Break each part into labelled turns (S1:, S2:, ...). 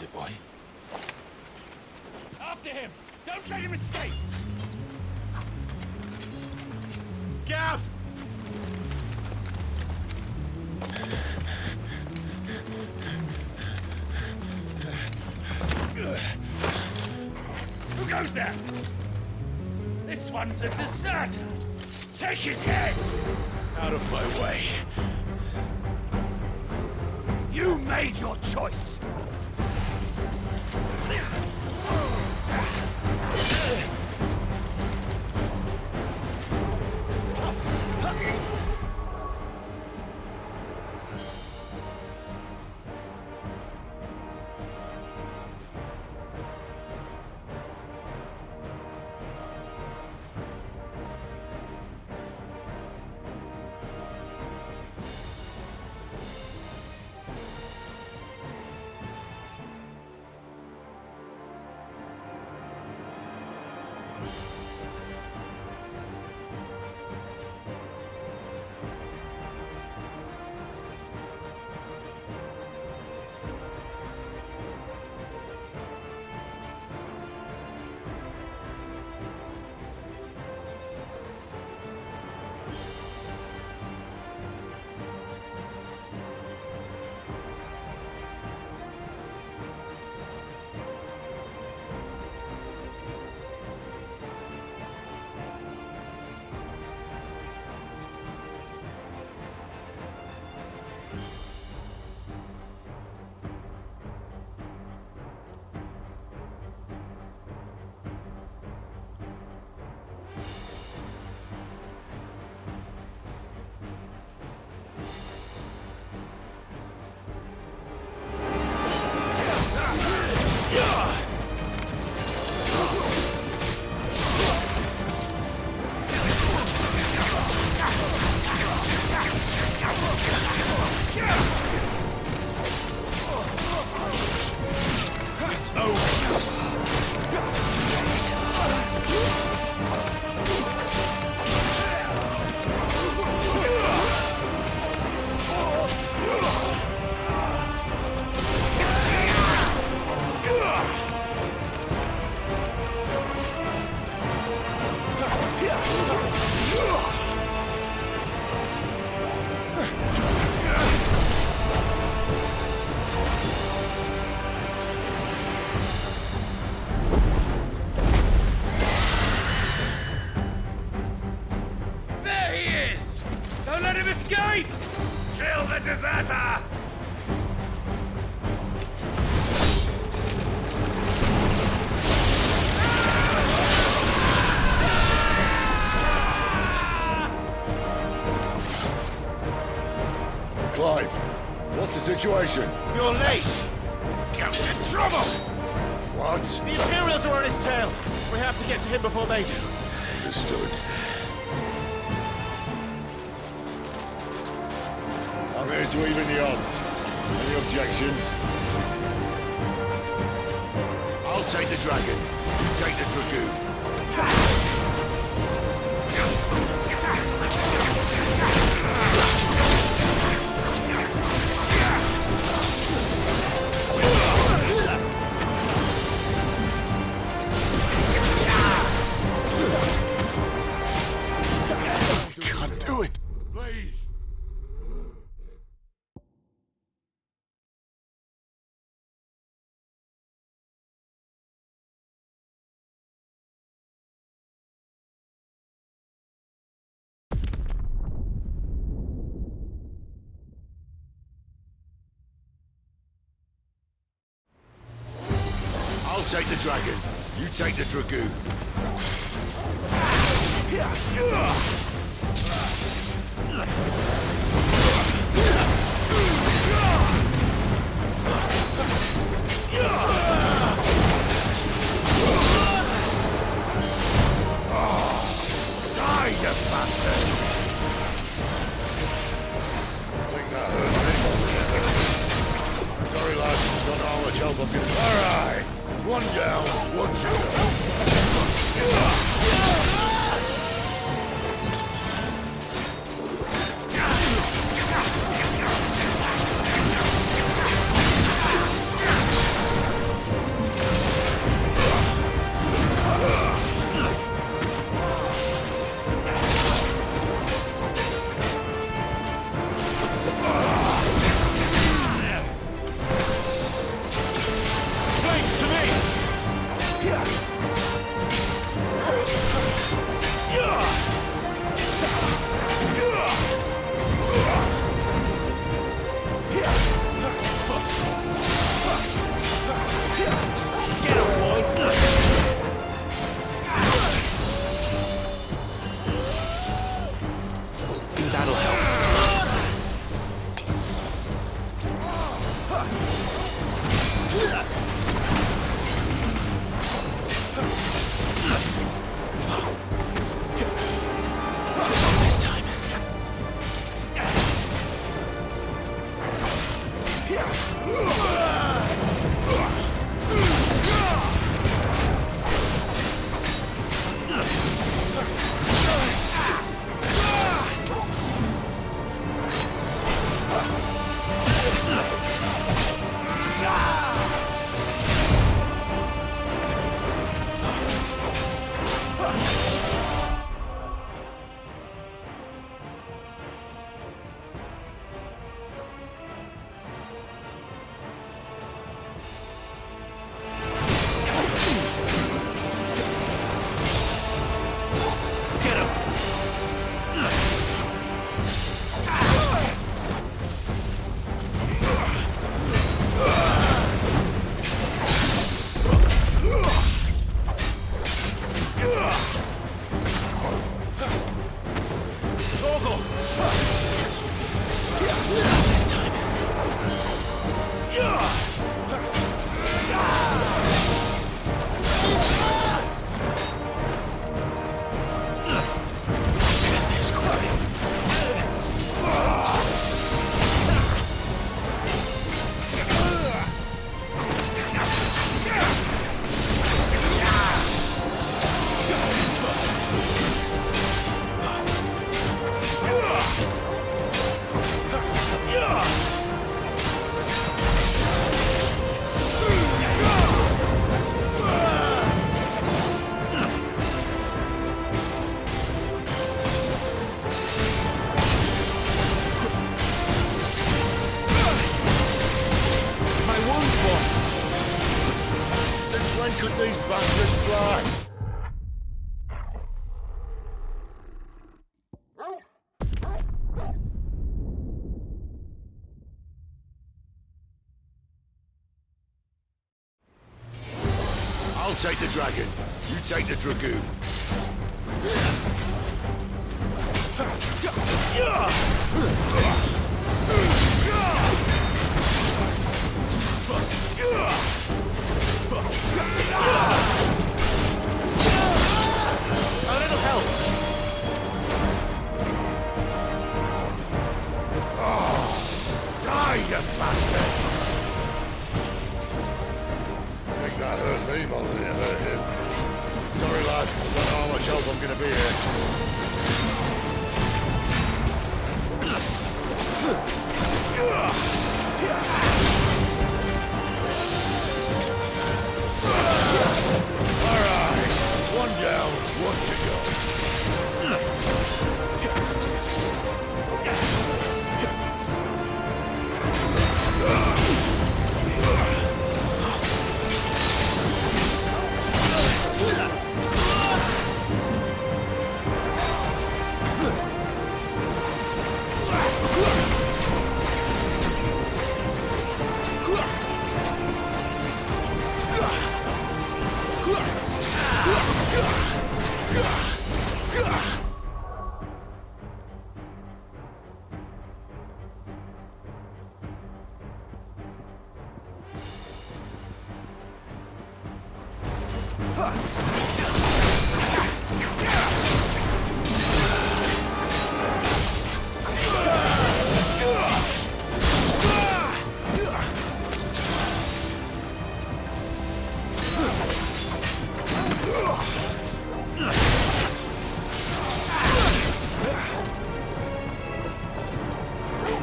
S1: is it, boy?
S2: After him! Don't let him escape!
S1: Gav!
S2: Who goes there? This one's a deserter! Take his head!
S1: Out of my way.
S2: You made your choice! Kill the deserter!
S3: Clive, what's the situation?
S1: You're late! Gout's in trouble!
S3: What?
S1: The Imperials are on his tail! We have to get to him before they do.
S3: Understood. I'm here to even the odds. Any objections?
S4: I'll take the dragon. You take the dragoon.
S3: Can't do it.
S4: Please. I'll take the dragon. You take the dragoon. Die, you bastard!
S3: I think that hurt me. Sorry, lads. Don't know how much help I'm getting.
S4: All right. One down, one to go.
S3: When could these bastards fly?
S4: I'll take the dragon. You take the dragoon.
S1: A little help.
S4: Die, you bastard!
S3: I think that hurt me more than it hurt him. Sorry, lad. Don't know how much help I'm gonna be here. Alright. One down, one to go.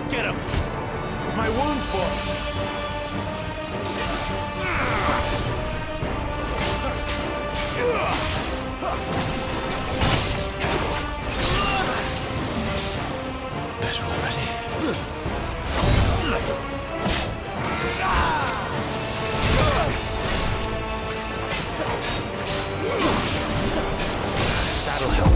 S1: Get him! My wounds, boy! Better already. That'll help.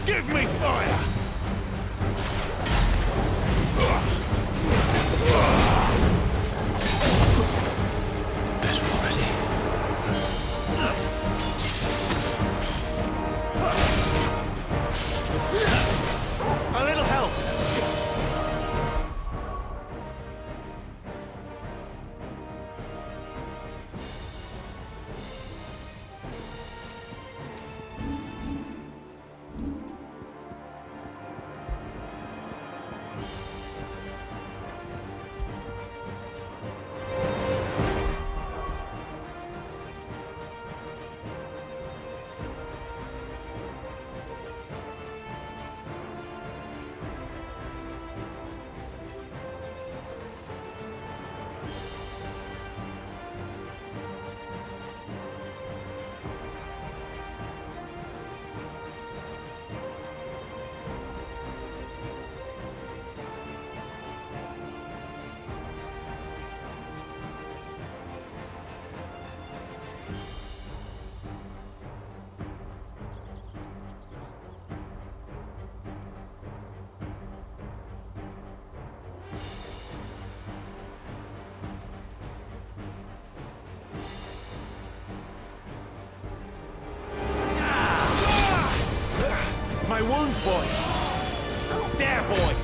S2: Give me fire!
S1: Better already. A little help. My wounds, boy! There, boy!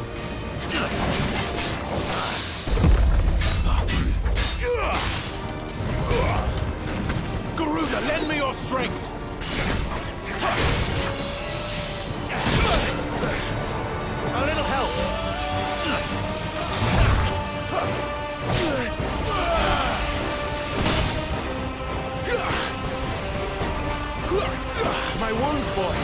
S1: Garuda, lend me your strength! A little help! My wounds, boy!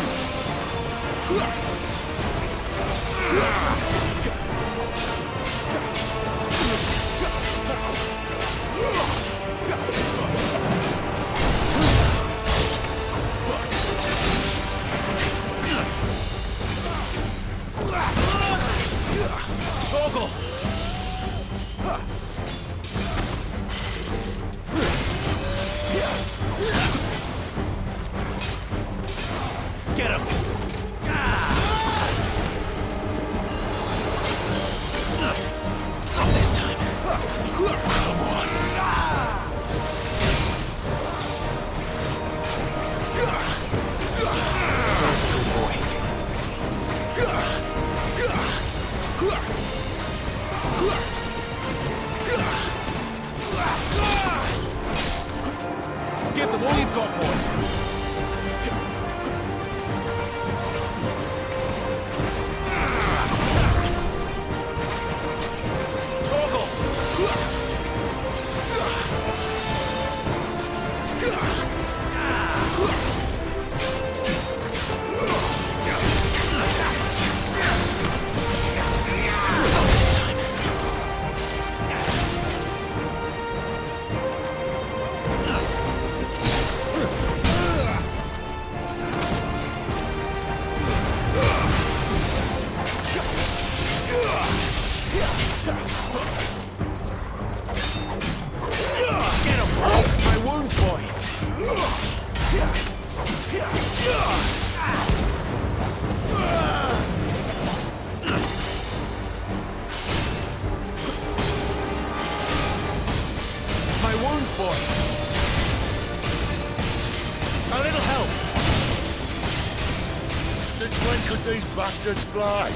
S3: When could these bastards fly?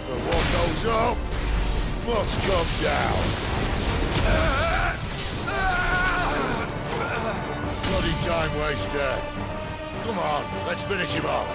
S3: But what goes up must come down. Bloody time waster. Come on, let's finish him off.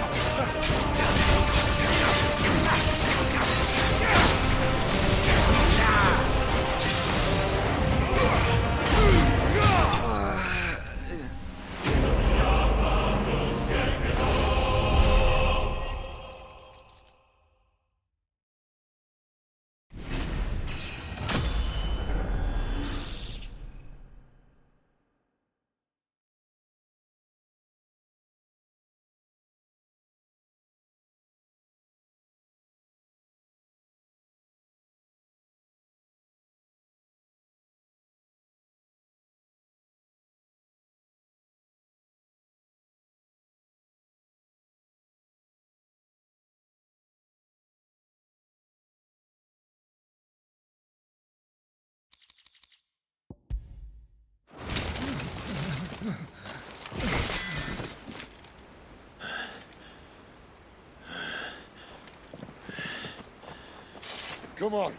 S3: Come on.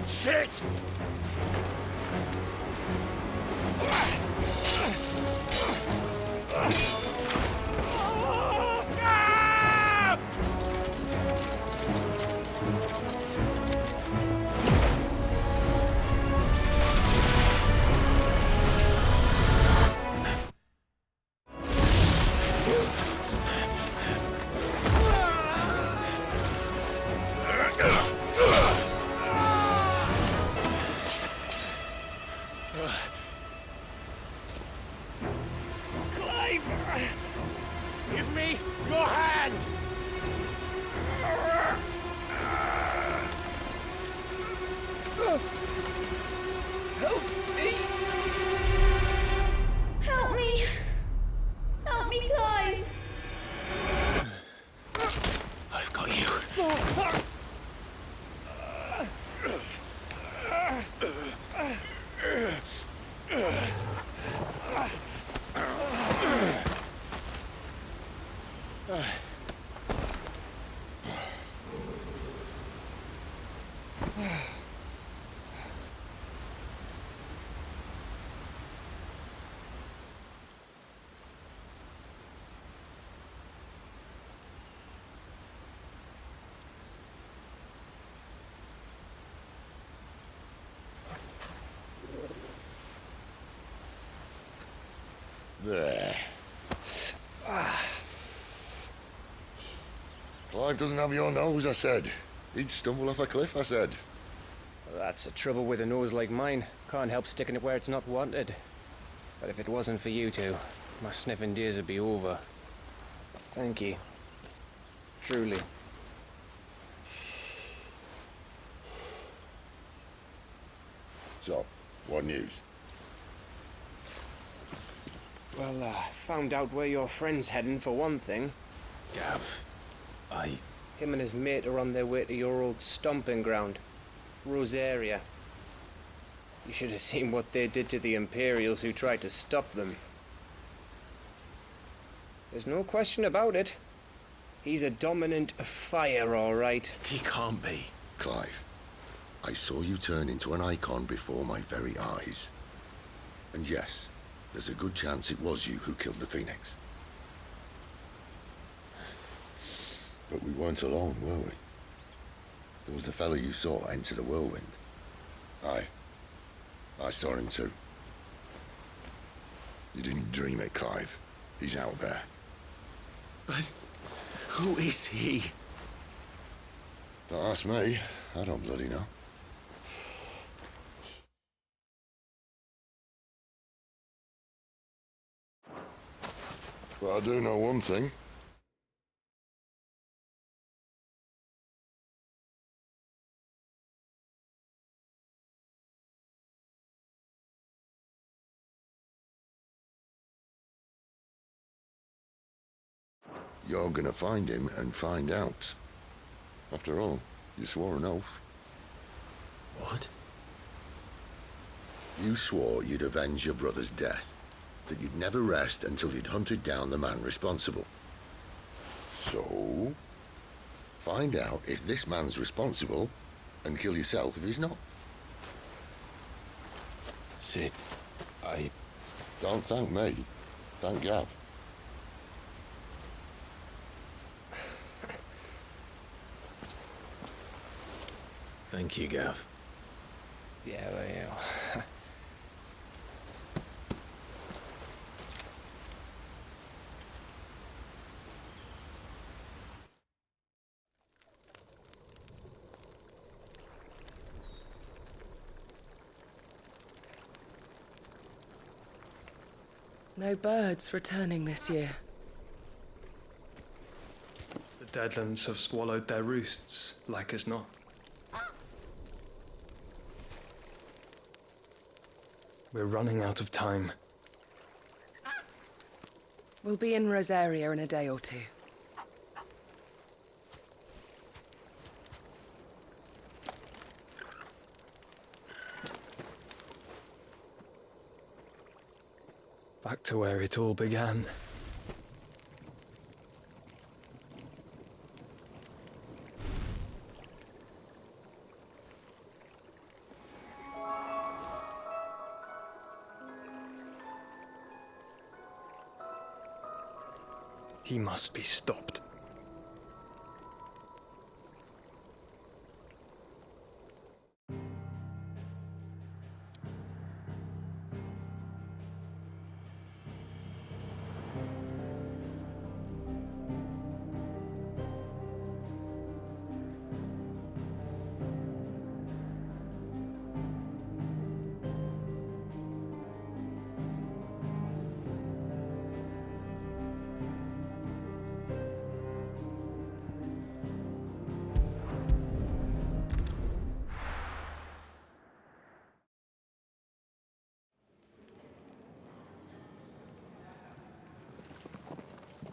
S2: Shit!
S1: Give me your hand!
S2: Help me!
S5: Help me! Help me, Clive!
S1: I've got you.
S3: There. Clive doesn't have your nose, I said. He'd stumble off a cliff, I said.
S6: That's the trouble with a nose like mine. Can't help sticking it where it's not wanted. But if it wasn't for you two, my sniffing days would be over. Thank you. Truly.
S3: So, what news?
S6: Well, found out where your friend's heading for one thing.
S1: Gav,
S6: Him and his mate are on their way to your old stomping ground, Rosaria. You should have seen what they did to the Imperials who tried to stop them. There's no question about it. He's a dominant fire, all right.
S1: he can't be.
S3: Clive, I saw you turn into an icon before my very eyes. And yes, there's a good chance it was you who killed the Phoenix. But we weren't alone, were we? There was the fellow you saw enter the whirlwind. I saw him too. You didn't dream it, Clive. He's out there.
S1: But who is he?
S3: Don't ask me. I don't bloody know. But I do know one thing. You're gonna find him and find out. After all, you swore an oath.
S1: What?
S3: You swore you'd avenge your brother's death, that you'd never rest until you'd hunted down the man responsible. So, find out if this man's responsible, and kill yourself if he's not.
S1: Sid, I...
S3: Don't thank me. Thank Gav.
S1: Thank you, Gav.
S6: Yeah, well.
S7: No birds returning this year.
S8: The Deadlands have swallowed their roosts, like as not. We're running out of time.
S7: We'll be in Rosaria in a day or two.
S8: Back to where it all began. He must be stopped.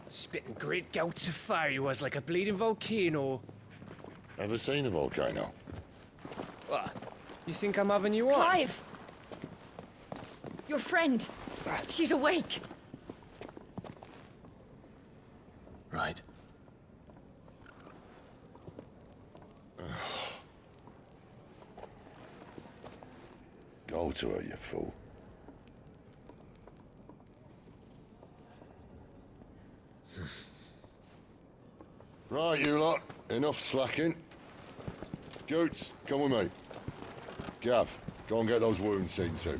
S6: Spitting great gouts of fire he was, like a bleeding volcano.
S3: Ever seen a volcano?
S6: What? You think I'm having you on?
S5: Clive! Your friend! She's awake!
S1: Right.
S3: Go to her, you fool. Right, you lot. Enough slacking. Goots, come with me. Gav, go and get those wounds seen to.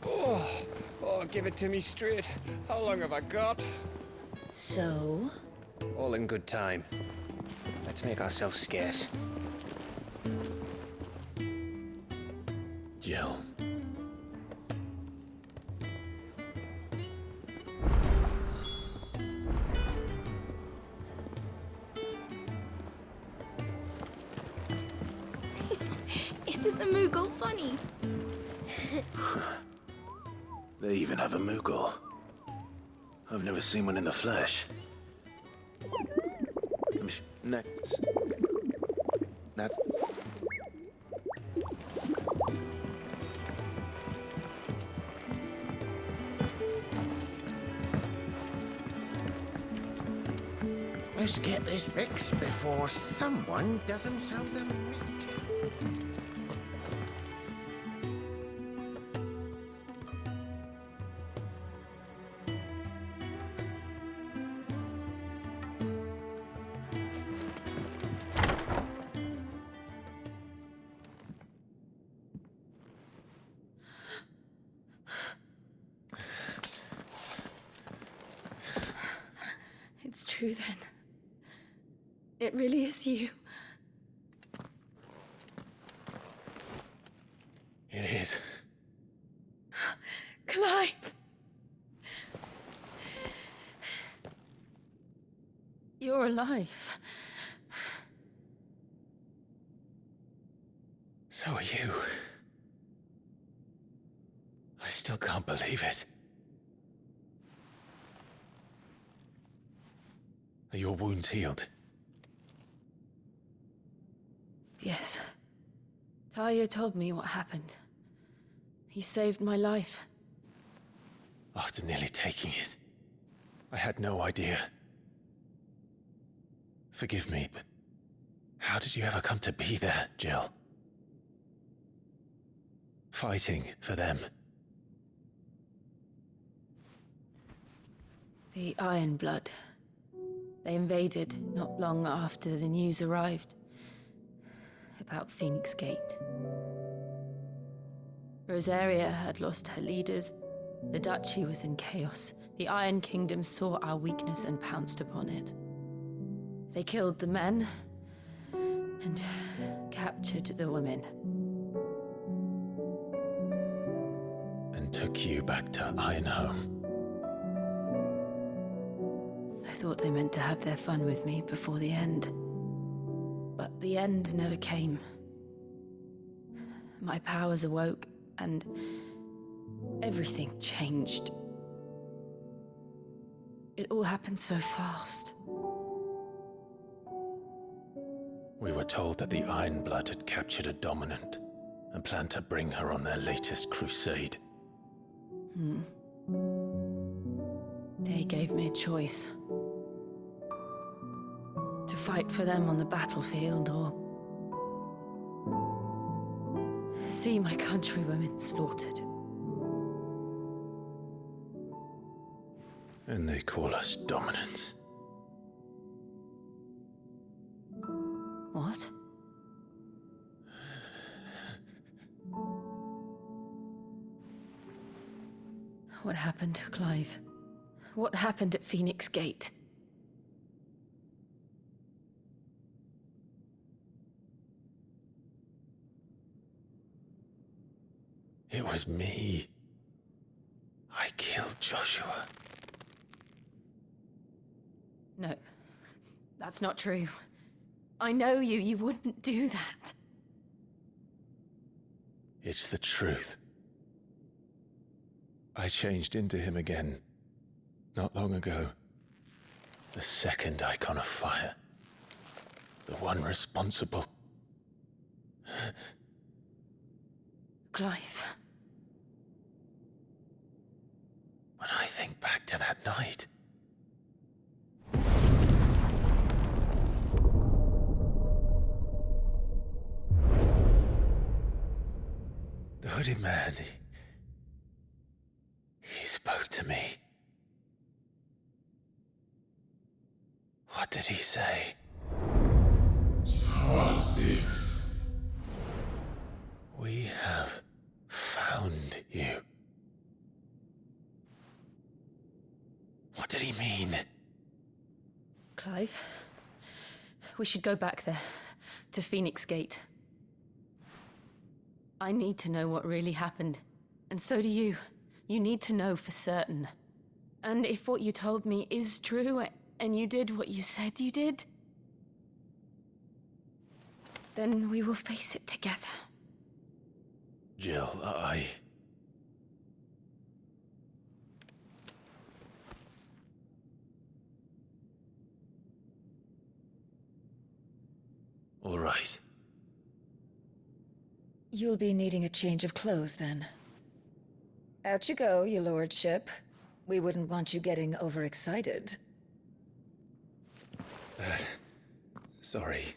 S6: Oh, give it to me straight. How long have I got?
S5: So?
S6: All in good time. Let's make ourselves scarce.
S1: Jill.
S5: Isn't the Moogle funny?
S1: They even have a Moogle. I've never seen one in the flesh. Next. That's...
S9: Let's get this fixed before someone does themselves a mischief.
S5: It's true then. It really is you.
S6: It is.
S5: Clive! You're alive.
S6: So are you. I still can't believe it.
S1: Are your wounds healed?
S5: Yes. Talia told me what happened. You saved my life.
S1: After nearly taking it, I had no idea. Forgive me, but how did you ever come to be there, Jill? Fighting for them.
S5: The Iron Blood. They invaded not long after the news arrived about Phoenix Gate. Rosaria had lost her leaders. The Duchy was in chaos. The Iron Kingdom saw our weakness and pounced upon it. They killed the men and captured the women.
S1: And took you back to Ironhome.
S5: I thought they meant to have their fun with me before the end. But the end never came. My powers awoke, and everything changed. It all happened so fast.
S1: We were told that the Iron Blood had captured a dominant and planned to bring her on their latest crusade.
S5: They gave me a choice. To fight for them on the battlefield, or see my countrywomen slaughtered.
S1: And they call us dominants.
S5: What? What happened, Clive? What happened at Phoenix Gate?
S1: It was me. I killed Joshua.
S5: No, that's not true. I know you. You wouldn't do that.
S1: It's the truth. I changed into him again, not long ago. The second icon of fire. The one responsible.
S5: Clive.
S1: When I think back to that night... The hooded man, he spoke to me. What did he say? We have found you. What did he mean?
S5: Clive, we should go back there, to Phoenix Gate. I need to know what really happened. And so do you. You need to know for certain. And if what you told me is true, and you did what you said you did, then we will face it together.
S1: Jill, All right.
S10: You'll be needing a change of clothes, then. Out you go, your lordship. We wouldn't want you getting overexcited.
S1: Sorry.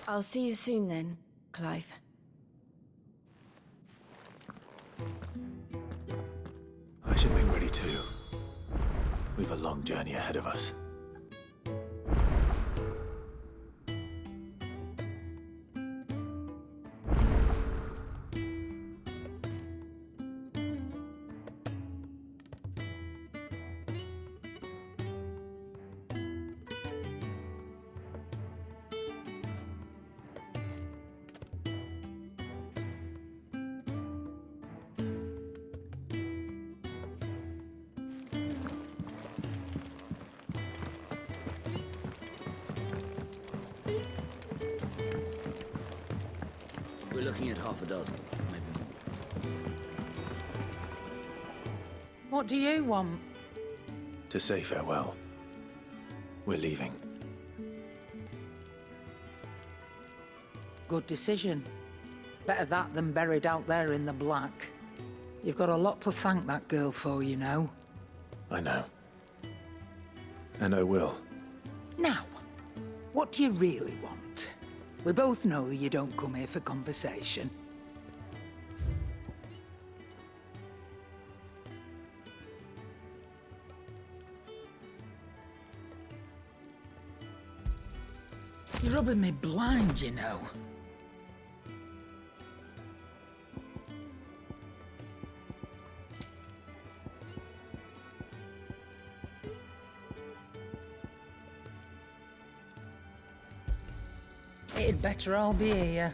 S5: I'll see you soon then, Clive.
S1: I should make ready too. We've a long journey ahead of us.
S11: We're looking at half a dozen, maybe more.
S12: What do you want?
S1: to say farewell. We're leaving.
S12: Good decision. Better that than buried out there in the black. You've got a lot to thank that girl for, you know.
S1: I know. And I will.
S12: Now, what do you really want? We both know you don't come here for conversation. You're rubbing me blind, you know. It'd better all be here.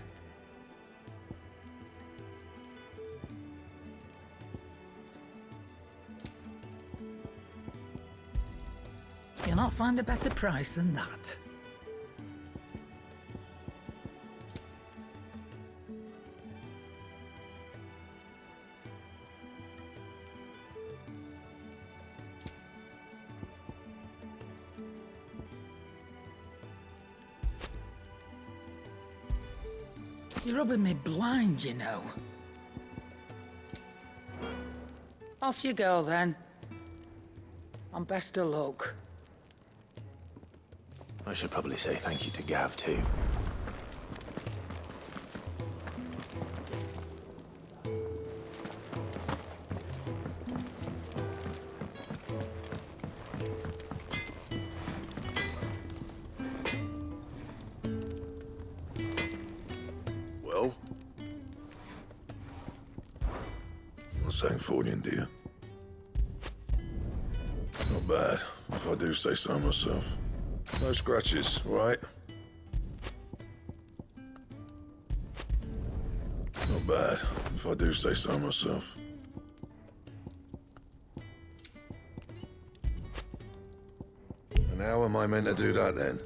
S12: You'll not find a better price than that. You're rubbing me blind, you know. Off you go, then. And best of luck.
S1: I should probably say thank you to Gav, too.
S3: Well? Not saying Fordian, do you? Not bad, if I do say so myself. No scratches, all right? Not bad, if I do say so myself. And how am I meant to do that, then?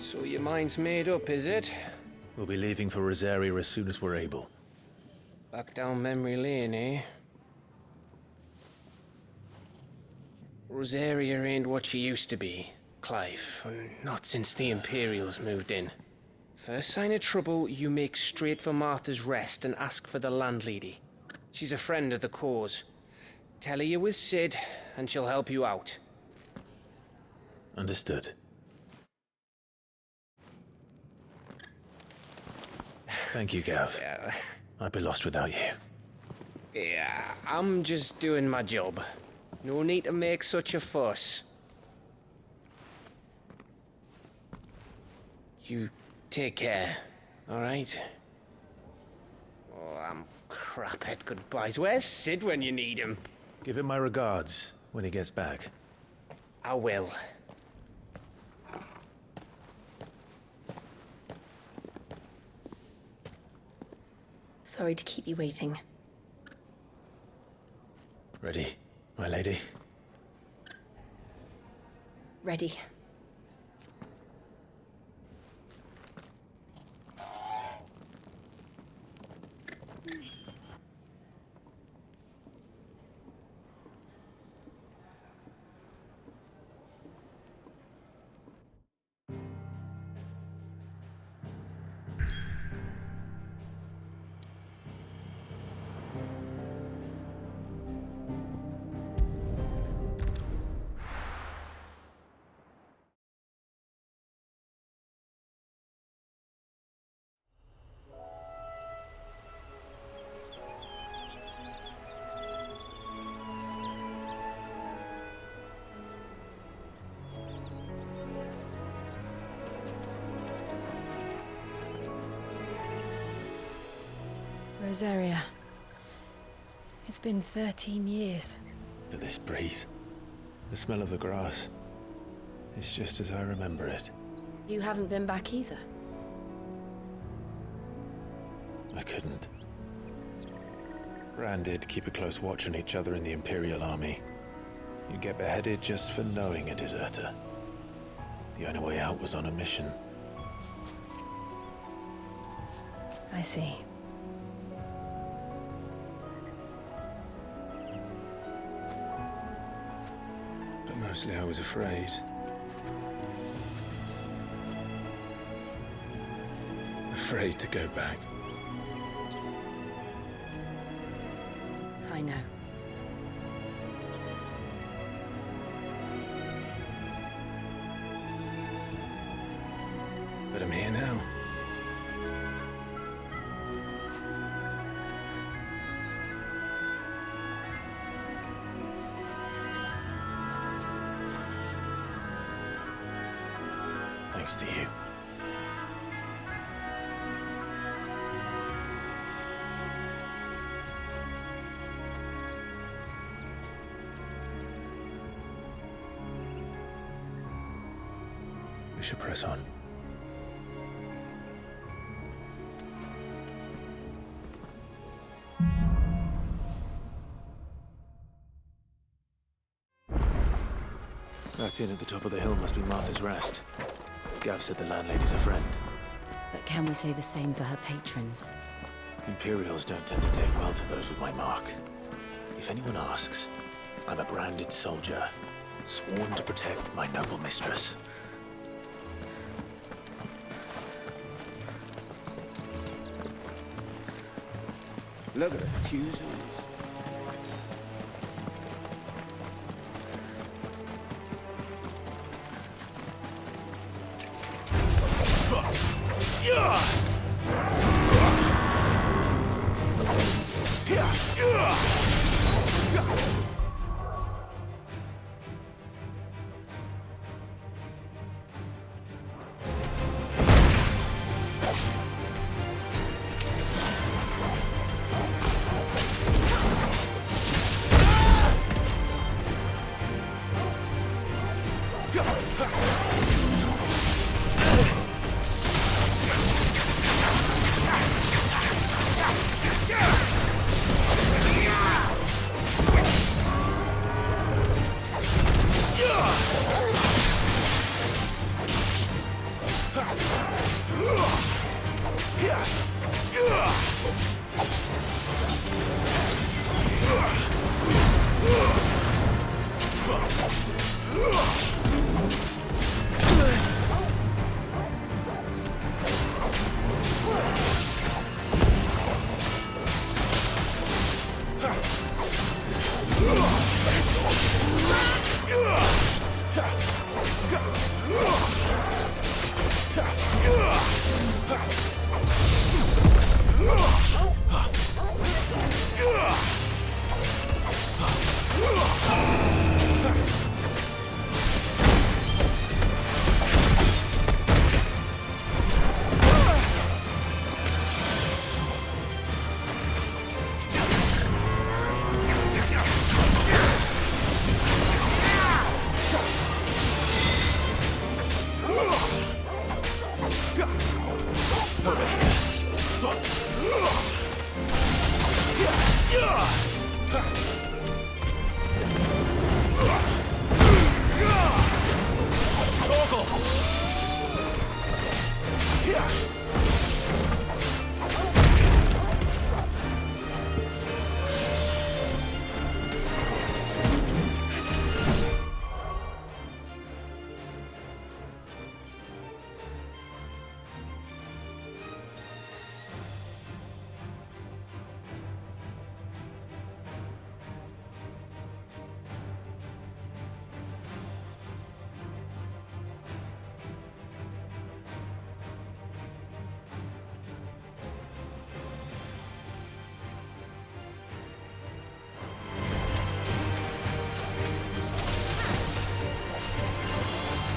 S6: So your mind's made up, is it?
S1: We'll be leaving for Rosaria as soon as we're able.
S6: Back down memory lane, eh? Rosaria ain't what she used to be, Clive. Not since the Imperials moved in. First sign of trouble, you make straight for Martha's Rest and ask for the landlady. She's a friend of the cause. Tell her you was Sid, and she'll help you out.
S1: Understood. Thank you, Gav.
S6: Yeah.
S1: I'd be lost without you.
S6: Yeah, I'm just doing my job. No need to make such a fuss. You take care, all right? Oh, I'm crap at goodbyes. Where's Sid when you need him?
S1: Give him my regards when he gets back.
S6: I will.
S5: Sorry to keep you waiting.
S1: Ready, my lady?
S5: Ready. Rosaria. It's been 13 years.
S1: But this breeze, the smell of the grass, it's just as I remember it.
S5: You haven't been back either.
S1: I couldn't. Bran did keep a close watch on each other in the Imperial army. You get beheaded just for knowing a deserter. The only way out was on a mission.
S5: I see.
S1: But mostly I was afraid. Afraid to go back.
S5: I know.
S1: But I'm here now. Thanks to you. We should press on. That inn at the top of the hill must be Martha's Rest. Gav said the landlady's a friend.
S5: But can we say the same for her patrons?
S1: Imperials don't tend to take well to those with my mark. If anyone asks, I'm a branded soldier, sworn to protect my noble mistress.
S4: Look at the Tuesdays.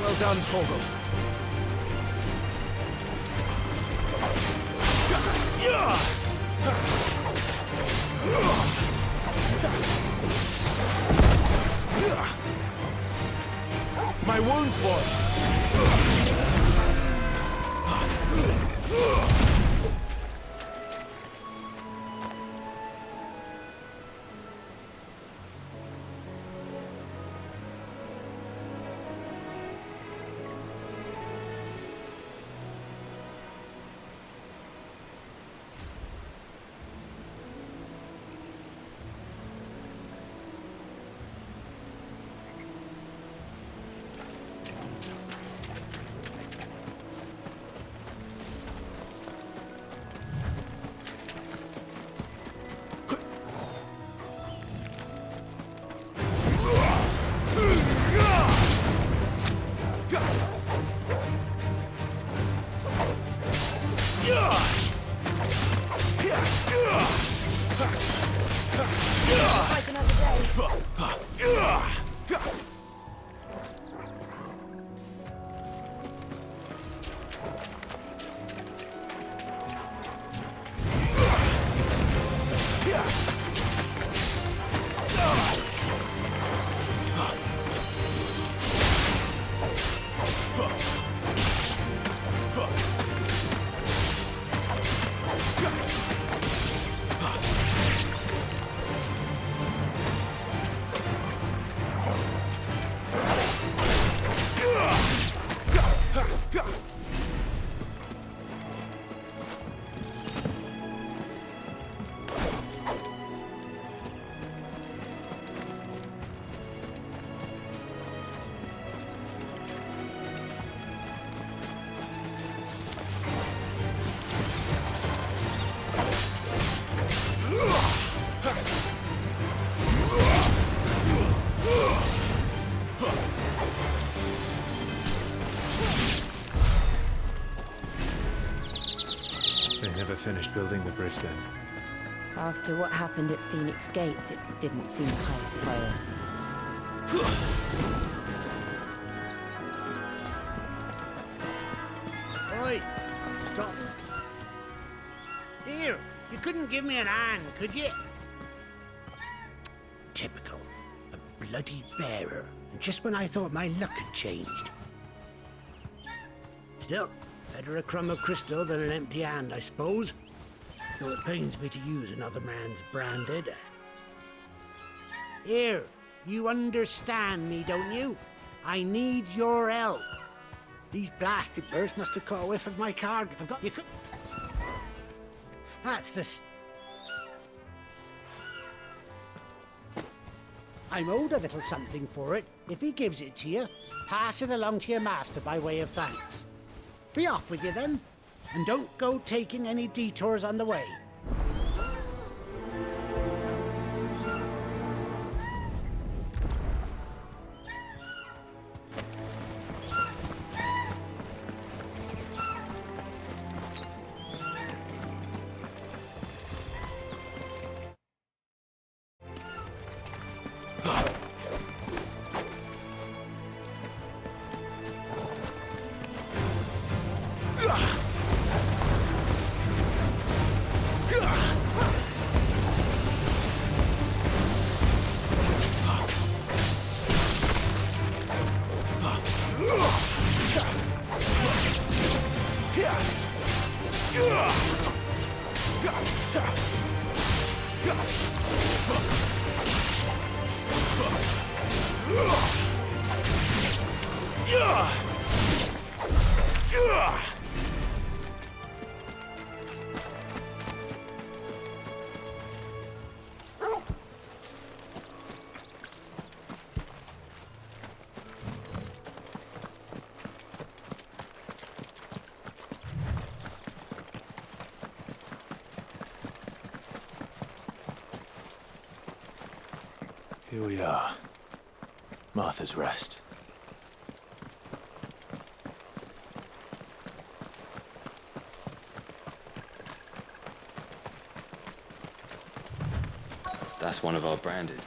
S4: Well done, Torgal.
S2: My wounds, boy.
S1: never finished building the bridge then?
S5: After what happened at Phoenix Gate, it didn't seem the highest priority.
S9: Oi! Stop. Here, you couldn't give me an hand, could you? Typical. A bloody bearer. And just when I thought my luck had changed. Still, better a crumb of crystal than an empty hand, I suppose. Though it pains me to use another man's branded. Here, you understand me, don't you? I need your help. These blasted birds must have caught a whiff of my cargo. I've got... You could... That's this. I'm owed a little something for it. If he gives it to you, pass it along to your master by way of thanks. Be off with you then, and don't go taking any detours on the way.
S1: Here we are. Martha's Rest.
S6: That's one of our branded.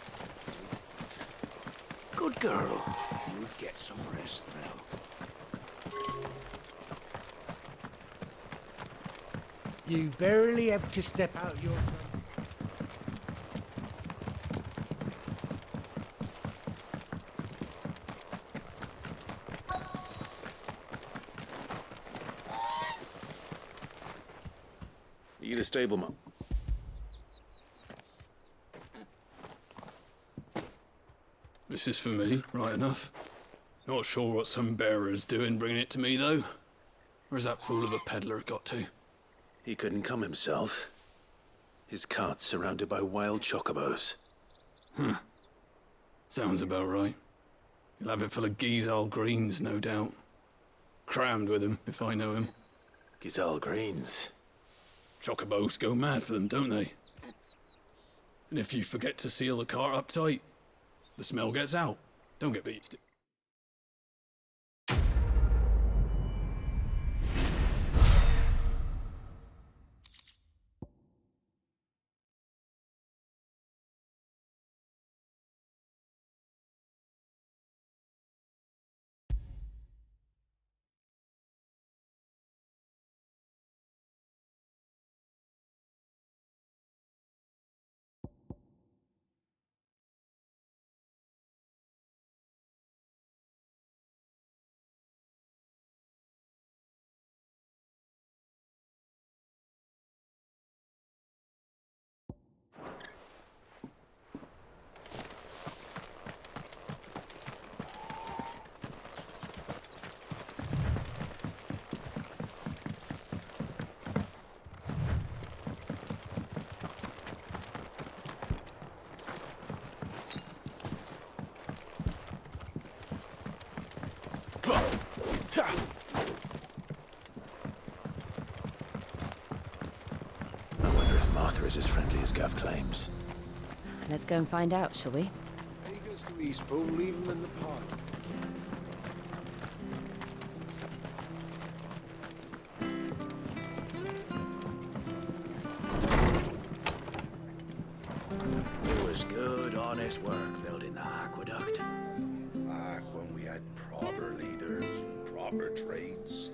S9: Good girl. You get some rest now. You barely have to step out your...
S1: You the stableman?
S13: This is for me, right enough. Not sure what some bearer's doing bringing it to me, though. Where's that fool of a peddler got to?
S1: He couldn't come himself. His cart's surrounded by wild chocobos.
S13: Huh. Sounds about right. He'll have it full of Gizal greens, no doubt. Crammed with them, if I know him.
S1: Gizal greens?
S13: Chocobos go mad for them, don't they? And if you forget to seal the cart up tight, the smell gets out. Don't get beat.
S1: I wonder if Martha is as friendly as Gav claims.
S5: Let's go and find out, shall we?
S4: He goes to Eastbourne, leave him in the pot.
S11: honest work building the aqueduct.
S4: Back when we had proper leaders and proper trades.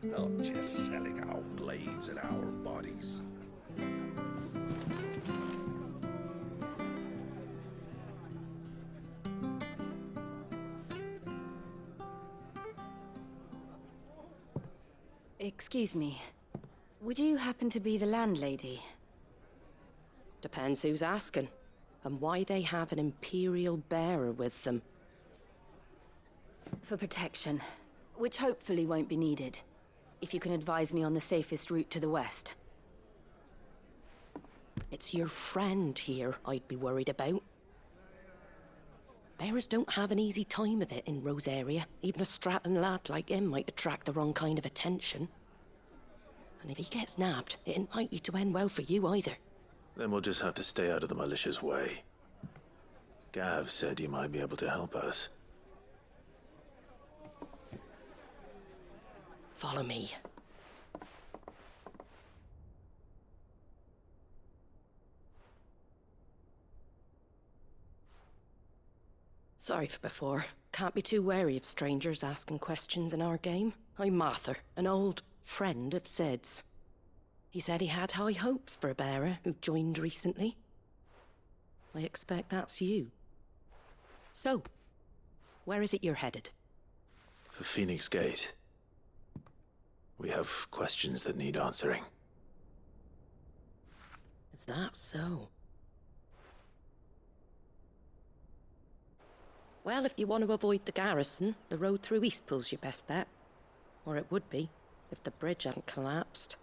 S4: Not just selling our blades and our bodies.
S5: Excuse me. Would you happen to be the landlady?
S14: Depends who's asking, and why they have an Imperial bearer with them.
S5: For protection, which hopefully won't be needed. If you can advise me on the safest route to the west.
S14: It's your friend here I'd be worried about. Bearers don't have an easy time of it in Rosaria. Even a Stratton lad like him might attract the wrong kind of attention. And if he gets nabbed, it ain't likely to end well for you either.
S1: Then we'll just have to stay out of the malicious way. Gav said you might be able to help us.
S14: Follow me. Sorry for before. Can't be too wary of strangers asking questions in our game. I'm Martha, an old friend of Sid's. He said he had high hopes for a bearer who joined recently. I expect that's you. So, where is it you're headed?
S1: For Phoenix Gate. We have questions that need answering.
S14: Is that so? Well, if you want to avoid the garrison, the road through Eastpool's your best bet. Or it would be, if the bridge hadn't collapsed.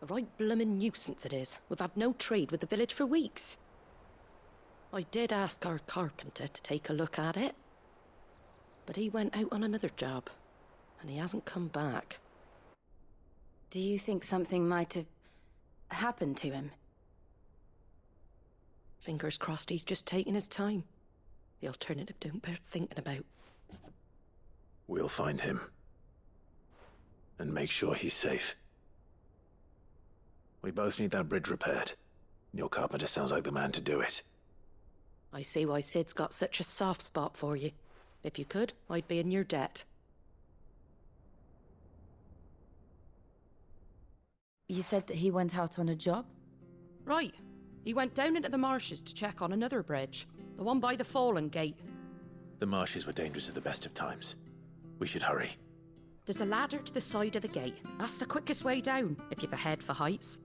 S14: A right bloomin' nuisance it is. We've had no trade with the village for weeks. I did ask our carpenter to take a look at it. But he went out on another job, and he hasn't come back.
S5: Do you think something might have happened to him?
S14: Fingers crossed he's just taking his time. The alternative don't bear thinking about.
S1: We'll find him. And make sure he's safe. We both need that bridge repaired. Your carpenter sounds like the man to do it.
S14: I see why Sid's got such a soft spot for you. If you could, I'd be in your debt.
S5: You said that he went out on a job?
S14: Right. He went down into the marshes to check on another bridge. The one by the Fallen Gate.
S1: The marshes were dangerous at the best of times. We should hurry.
S14: There's a ladder to the side of the gate. That's the quickest way down, if you've a head for heights.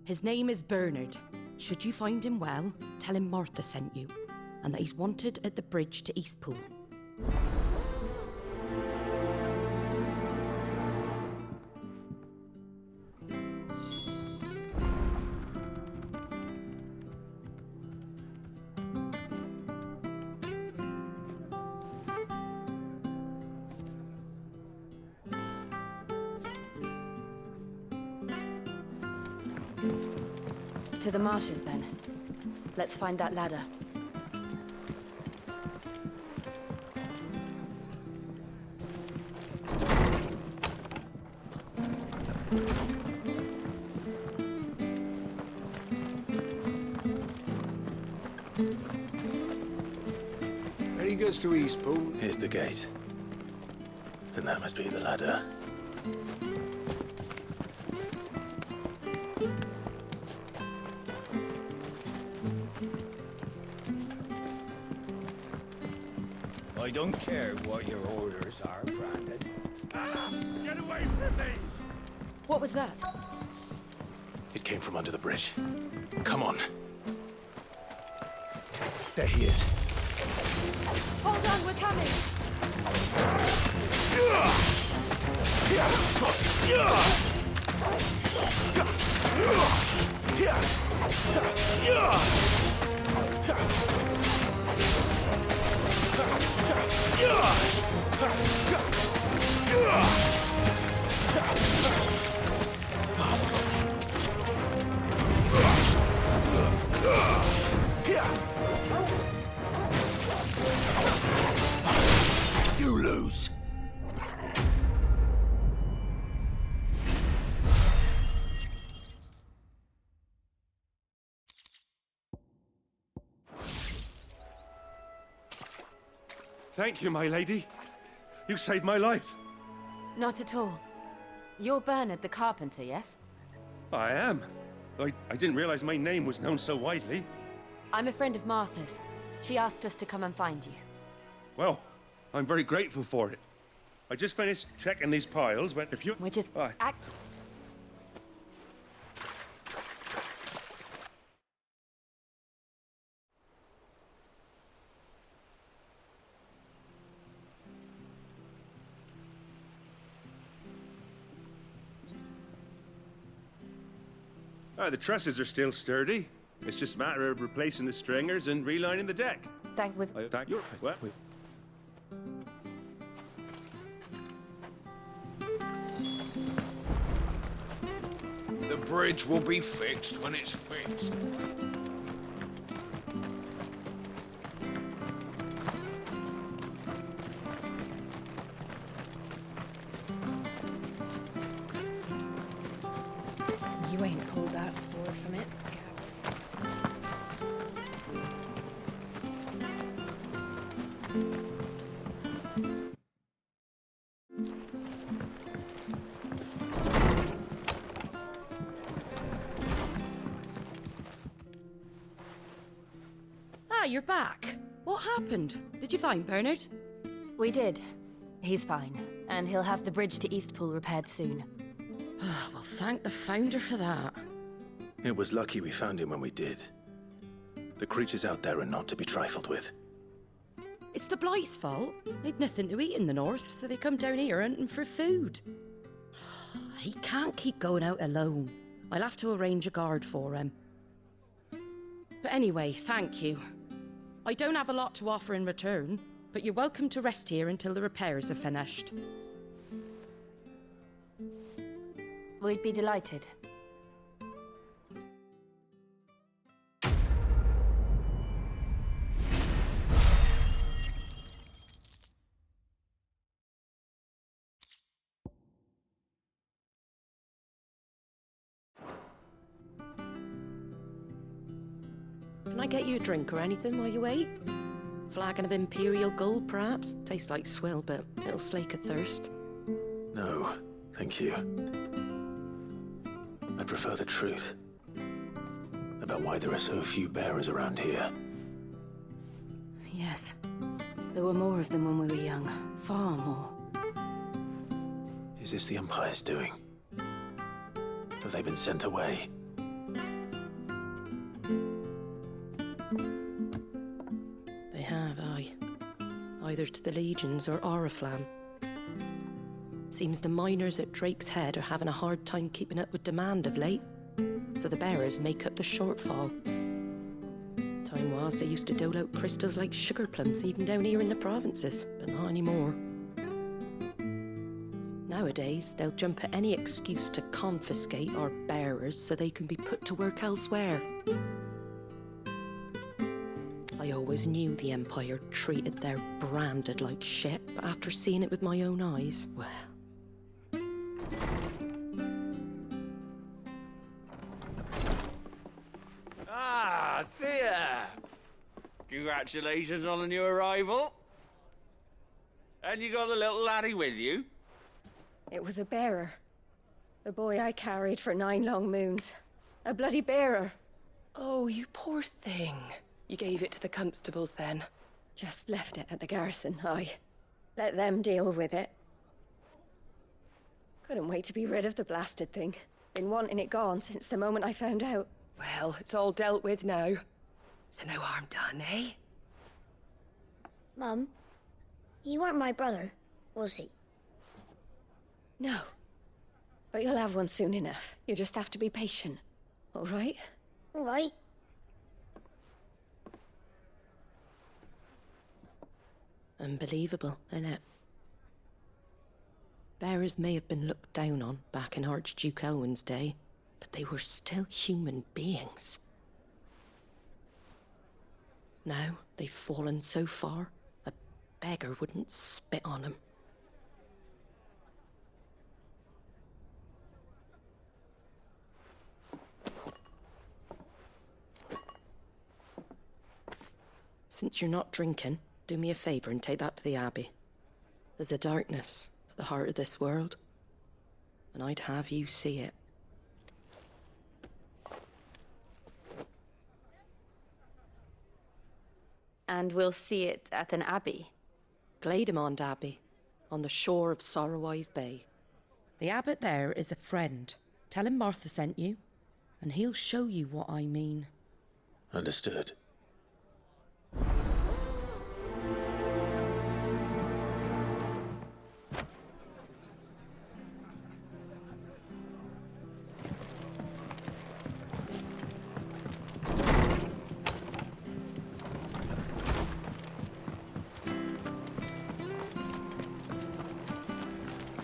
S14: His name is Bernard. Should you find him well, tell him Martha sent you, and that he's wanted at the bridge to Eastpool.
S5: To the marshes, then. Let's find that ladder.
S11: When he goes to Eastpool...
S1: Here's the gate. And that must be the ladder.
S4: I don't care what your orders are, Brandon.
S2: Get away from me!
S5: What was that?
S1: It came from under the bridge. Come on. There he is.
S5: Hold on, we're coming!
S3: You lose.
S15: Thank you, my lady. You saved my life.
S5: Not at all. You're Bernard the carpenter, yes?
S15: I am. I didn't realize my name was known so widely.
S5: I'm a friend of Martha's. She asked us to come and find you.
S15: Well, I'm very grateful for it. I just finished checking these piles, but if you...
S5: We're just... act...
S15: The trusses are still sturdy. It's just a matter of replacing the stringers and relining the deck.
S5: Thank
S15: you. What?
S11: The bridge will be fixed when it's fixed.
S14: You ain't pulled that sword from its scabbard.
S16: Ah, you're back. What happened? Did you find Bernard?
S5: We did. He's fine, and he'll have the bridge to Eastpool repaired soon.
S16: Well, thank the Founder for that.
S1: It was lucky we found him when we did. The creatures out there are not to be trifled with.
S16: It's the Blight's fault. They'd nothing to eat in the north, so they come down here hunting for food. He can't keep going out alone. I'll have to arrange a guard for him. But anyway, thank you. I don't have a lot to offer in return, but you're welcome to rest here until the repairs are finished.
S5: We'd be delighted.
S16: Can I get you a drink or anything while you wait? Flagon of Imperial Gold, perhaps? Tastes like swill, but it'll slake a thirst.
S1: No, thank you. I prefer the truth about why there are so few bearers around here.
S5: Yes. There were more of them when we were young. Far more.
S1: Is this the Empire's doing? Have they been sent away?
S16: They have, aye. Either to the Legions or Oriflamme. Seems the miners at Drake's Head are having a hard time keeping up with demand of late, so the bearers make up the shortfall. Time was they used to dole out crystals like sugar plums even down here in the provinces, but not anymore. Nowadays, they'll jump at any excuse to confiscate our bearers so they can be put to work elsewhere. I always knew the Empire treated their branded like shit, but after seeing it with my own eyes, well...
S11: Ah, Thea! Congratulations on the new arrival. And you got the little laddie with you?
S10: It was a bearer. The boy I carried for 9 long moons. A bloody bearer.
S7: Oh, you poor thing. You gave it to the constables then?
S10: Just left it at the garrison, aye. Let them deal with it. Couldn't wait to be rid of the blasted thing. Been wanting it gone since the moment I found out.
S7: Well, it's all dealt with now. So no harm done, eh?
S17: Mum, you weren't my brother, was he?
S10: No. But you'll have one soon enough. You just have to be patient. All right?
S17: All right.
S16: Unbelievable, innit? Bearers may have been looked down on back in Archduke Elwin's day, but they were still human beings. Now they've fallen so far, a beggar wouldn't spit on them. Since you're not drinking,
S14: do me a favour and take that to the Abbey. There's a darkness at the heart of this world, and I'd have you see it.
S5: And we'll see it at an abbey.
S14: Glademond Abbey, on the shore of Sorrowwise Bay. The abbot there is a friend. Tell him Martha sent you, and he'll show you what I mean.
S1: Understood.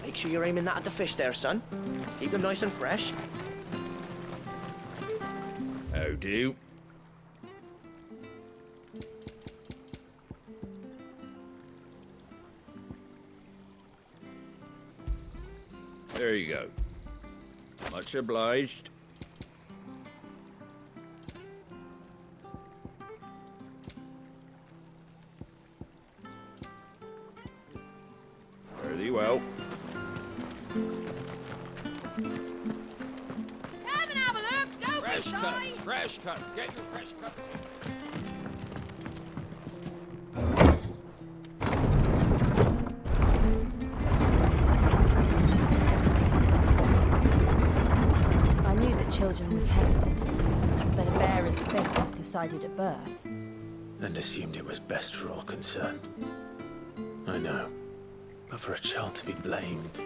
S18: Make sure you're aiming that at the fish there, son. Keep them nice and fresh.
S11: How do? There you go. Much obliged. Very well.
S16: Come and have a look. Don't
S11: Fresh
S16: be shy.
S11: cuts, fresh cuts. Get your fresh cuts.
S5: I knew that children were tested, that a bearer's fate was decided at birth.
S1: And assumed it was best for all concerned. I know. But for a child to be blamed...